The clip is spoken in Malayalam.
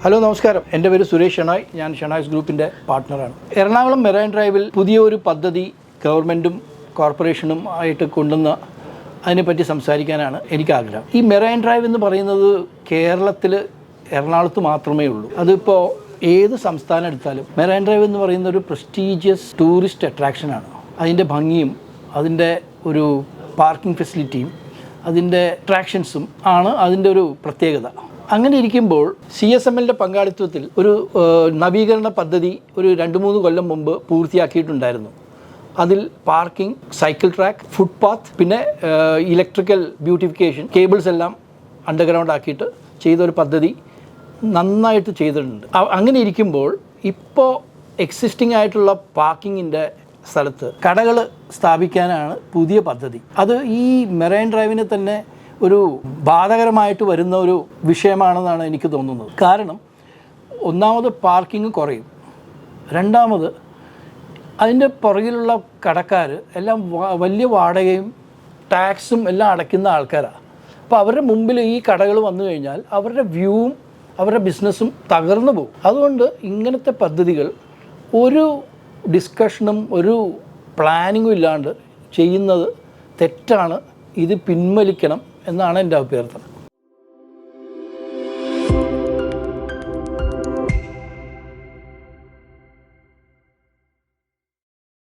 ഹലോ നമസ്കാരം, എൻ്റെ പേര് സുരേഷ് ഷെണായ്. ഞാൻ ഷെണായ്സ് ഗ്രൂപ്പിൻ്റെ പാർട്ട്ണറാണ്. എറണാകുളം മെറൈൻ ഡ്രൈവിൽ പുതിയൊരു പദ്ധതി ഗവൺമെൻറ്റും കോർപ്പറേഷനും ആയിട്ട് കൊണ്ടുവന്ന അതിനെപ്പറ്റി സംസാരിക്കാനാണ് എനിക്ക് ആഗ്രഹം. ഈ മെറൈൻ ഡ്രൈവ് എന്ന് പറയുന്നത് കേരളത്തിൽ എറണാകുളത്ത് മാത്രമേ ഉള്ളൂ. അതിപ്പോൾ ഏത് സംസ്ഥാനം എടുത്താലും മെറൈൻ ഡ്രൈവ് എന്ന് പറയുന്ന ഒരു പ്രസ്റ്റീജിയസ് ടൂറിസ്റ്റ് അട്രാക്ഷനാണ്. അതിൻ്റെ ഭംഗിയും അതിൻ്റെ ഒരു പാർക്കിംഗ് ഫെസിലിറ്റിയും അതിൻ്റെ അട്രാക്ഷൻസും ആണ് അതിൻ്റെ ഒരു പ്രത്യേകത. അങ്ങനെ ഇരിക്കുമ്പോൾ CSMLൻ്റെ പങ്കാളിത്തത്തിൽ ഒരു നവീകരണ പദ്ധതി ഒരു 2-3 കൊല്ലം മുമ്പ് പൂർത്തിയാക്കിയിട്ടുണ്ടായിരുന്നു. അതിൽ പാർക്കിംഗ്, സൈക്കിൾ ട്രാക്ക്, ഫുട്പാത്ത്, പിന്നെ ഇലക്ട്രിക്കൽ ബ്യൂട്ടിഫിക്കേഷൻ, കേബിൾസ് എല്ലാം അണ്ടർഗ്രൗണ്ട് ആക്കിയിട്ട് ചെയ്തൊരു പദ്ധതി നന്നായിട്ട് ചെയ്തിട്ടുണ്ട്. അങ്ങനെ ഇരിക്കുമ്പോൾ ഇപ്പോൾ എക്സിസ്റ്റിംഗ് ആയിട്ടുള്ള പാർക്കിങ്ങിൻ്റെ സ്ഥലത്ത് കടകൾ സ്ഥാപിക്കാനാണ് പുതിയ പദ്ധതി. അത് ഈ മെറൈൻ ഡ്രൈവിനെ തന്നെ ഒരു ബാധകരമായിട്ട് വരുന്ന ഒരു വിഷയമാണെന്നാണ് എനിക്ക് തോന്നുന്നത്. കാരണം ഒന്നാമത് പാർക്കിംഗ് കുറയും, രണ്ടാമത് അതിൻ്റെ പുറകിലുള്ള കടക്കാർ എല്ലാം വലിയ വാടകയും ടാക്സും എല്ലാം അടയ്ക്കുന്ന ആൾക്കാരാണ്. അപ്പോൾ അവരുടെ മുമ്പിൽ ഈ കടകൾ വന്നു കഴിഞ്ഞാൽ അവരുടെ വ്യൂവും അവരുടെ ബിസിനസ്സും തകർന്നു പോകും. അതുകൊണ്ട് ഇങ്ങനത്തെ പദ്ധതികൾ ഒരു ഡിസ്കഷനും ഒരു പ്ലാനിങ്ങും ഇല്ലാണ്ട് ചെയ്യുന്നത് തെറ്റാണ്. ഇത് പിൻവലിക്കണം എന്നാണ് എൻ്റെ അഭ്യർത്ഥന.